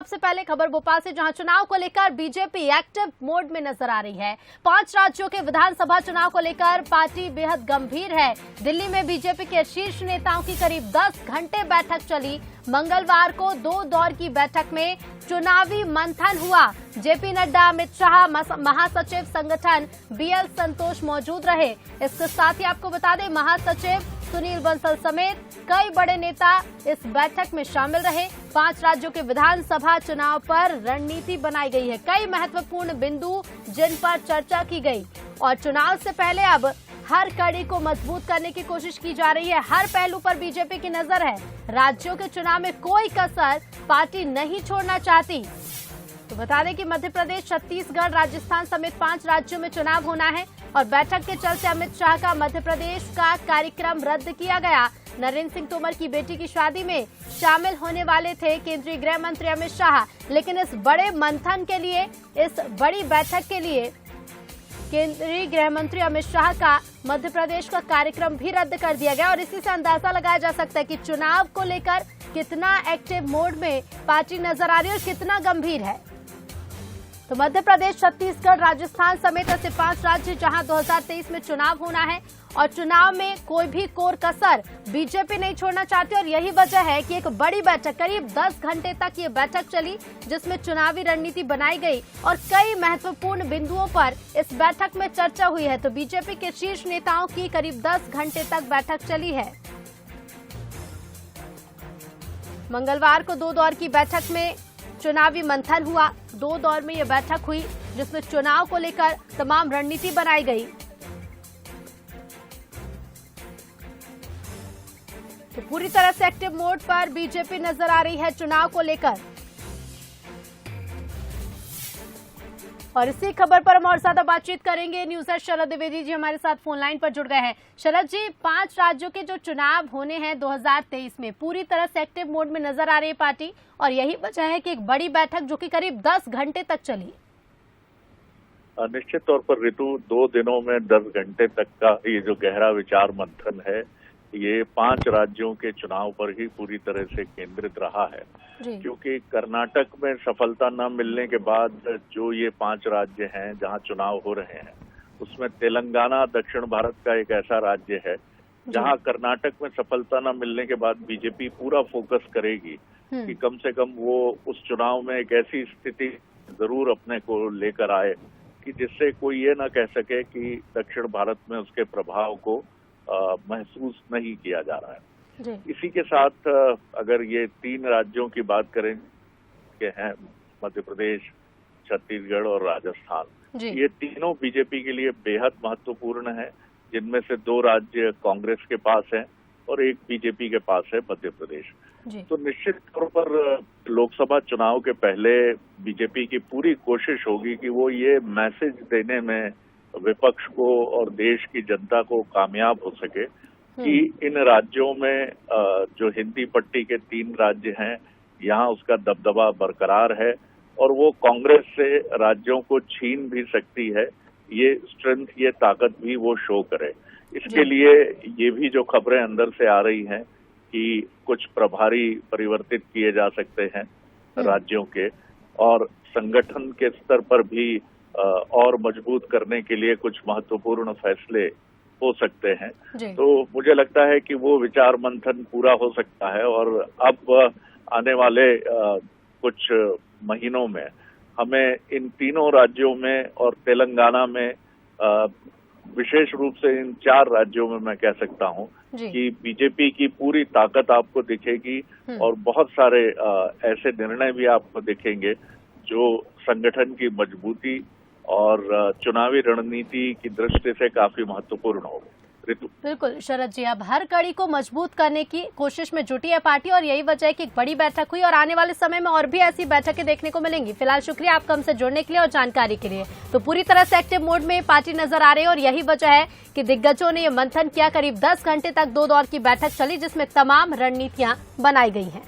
सबसे पहले खबर भोपाल से, जहां चुनाव को लेकर बीजेपी एक्टिव मोड में नजर आ रही है। 5 राज्यों के विधानसभा चुनाव को लेकर पार्टी बेहद गंभीर है। दिल्ली में बीजेपी के शीर्ष नेताओं की करीब 10 घंटे बैठक चली। मंगलवार को 2 दौर की बैठक में चुनावी मंथन हुआ। जेपी नड्डा, अमित शाह, महासचिव संगठन बीएल संतोष मौजूद रहे। इसके साथ ही आपको बता दें, महासचिव सुनील बंसल समेत कई बड़े नेता इस बैठक में शामिल रहे। 5 राज्यों के विधानसभा चुनाव पर रणनीति बनाई गई है। कई महत्वपूर्ण बिंदु जिन पर चर्चा की गई और चुनाव से पहले अब हर कड़ी को मजबूत करने की कोशिश की जा रही है। हर पहलू पर बीजेपी की नजर है। राज्यों के चुनाव में कोई कसर पार्टी नहीं छोड़ना चाहती। तो बता दें कि मध्य प्रदेश, छत्तीसगढ़, राजस्थान समेत 5 राज्यों में चुनाव होना है और बैठक के चलते अमित शाह का मध्य प्रदेश का कार्यक्रम रद्द किया गया। नरेंद्र सिंह तोमर की बेटी की शादी में शामिल होने वाले थे केंद्रीय गृह मंत्री अमित शाह, लेकिन इस बड़े मंथन के लिए, इस बड़ी बैठक के लिए केंद्रीय गृह मंत्री अमित शाह का मध्य प्रदेश का कार्यक्रम भी रद्द कर दिया गया। और इसी से अंदाजा लगाया जा सकता है कि चुनाव को लेकर कितना एक्टिव मोड में पार्टी नजर आ रही है और कितना गंभीर है। तो मध्य प्रदेश, छत्तीसगढ़, राजस्थान समेत ऐसे 5 राज्य जहां 2023 में चुनाव होना है और चुनाव में कोई भी कोर कसर बीजेपी नहीं छोड़ना चाहती। और यही वजह है कि एक बड़ी बैठक, करीब 10 घंटे तक ये बैठक चली, जिसमें चुनावी रणनीति बनाई गई और कई महत्वपूर्ण बिंदुओं पर इस बैठक में चर्चा हुई है। तो बीजेपी के शीर्ष नेताओं की करीब 10 घंटे तक बैठक चली है। मंगलवार को 2 दौर की बैठक में चुनावी मंथन हुआ। 2 दौर में यह बैठक हुई, जिसमें चुनाव को लेकर तमाम रणनीति बनाई गई। तो पूरी तरह से एक्टिव मोड पर बीजेपी नजर आ रही है चुनाव को लेकर। और इसी खबर पर हम और ज्यादा बातचीत करेंगे। न्यूज हेड शरद द्विवेदी जी हमारे साथ फोन लाइन पर जुड़ गए हैं। शरद जी, 5 राज्यों के जो चुनाव होने हैं 2023 में, पूरी तरह से एक्टिव मोड में नजर आ रही है पार्टी और यही वजह है कि एक बड़ी बैठक जो कि करीब 10 घंटे तक चली। निश्चित तौर पर ऋतु, 2 दिनों में 10 घंटे तक का ये जो गहरा विचार मंथन है, ये 5 राज्यों के चुनाव पर ही पूरी तरह से केंद्रित रहा है। क्योंकि कर्नाटक में सफलता न मिलने के बाद जो ये 5 राज्य हैं जहां चुनाव हो रहे हैं, उसमें तेलंगाना दक्षिण भारत का एक ऐसा राज्य है जहां कर्नाटक में सफलता न मिलने के बाद बीजेपी पूरा फोकस करेगी कि कम से कम वो उस चुनाव में एक ऐसी स्थिति जरूर अपने को लेकर आए कि जिससे कोई ये न कह सके कि दक्षिण भारत में उसके प्रभाव को महसूस नहीं किया जा रहा है। इसी के साथ अगर ये 3 राज्यों की बात करें के हैं, मध्य प्रदेश, छत्तीसगढ़ और राजस्थान, ये तीनों बीजेपी के लिए बेहद महत्वपूर्ण है, जिनमें से 2 राज्य कांग्रेस के पास हैं और 1 बीजेपी के पास है, मध्य प्रदेश। तो निश्चित तौर पर लोकसभा चुनाव के पहले बीजेपी की पूरी कोशिश होगी कि वो ये मैसेज देने में विपक्ष को और देश की जनता को कामयाब हो सके कि इन राज्यों में जो हिंदी पट्टी के 3 राज्य हैं, यहाँ उसका दबदबा बरकरार है और वो कांग्रेस से राज्यों को छीन भी सकती है। ये स्ट्रेंथ, ये ताकत भी वो शो करे। इसके लिए ये भी जो खबरें अंदर से आ रही हैं कि कुछ प्रभारी परिवर्तित किए जा सकते हैं राज्यों के, और संगठन के स्तर पर भी और मजबूत करने के लिए कुछ महत्वपूर्ण फैसले हो सकते हैं। तो मुझे लगता है कि वो विचार मंथन पूरा हो सकता है और अब आने वाले कुछ महीनों में हमें इन तीनों राज्यों में और तेलंगाना में, विशेष रूप से इन 4 राज्यों में मैं कह सकता हूं कि बीजेपी की पूरी ताकत आपको दिखेगी और बहुत सारे ऐसे निर्णय भी आपको दिखेंगे जो संगठन की मजबूती और चुनावी रणनीति की दृष्टि से काफी महत्वपूर्ण होगा। ऋतु, बिल्कुल शरद जी, अब हर कड़ी को मजबूत करने की कोशिश में जुटी है पार्टी और यही वजह है कि एक बड़ी बैठक हुई और आने वाले समय में और भी ऐसी बैठकें देखने को मिलेंगी। फिलहाल शुक्रिया आपका हमसे जुड़ने के लिए और जानकारी के लिए। तो पूरी तरह से एक्टिव मोड में पार्टी नजर आ रही है और यही वजह है कि दिग्गजों ने ये मंथन किया। करीब 10 घंटे तक 2 दौर की बैठक चली, जिसमें तमाम रणनीतियां बनाई गई हैं।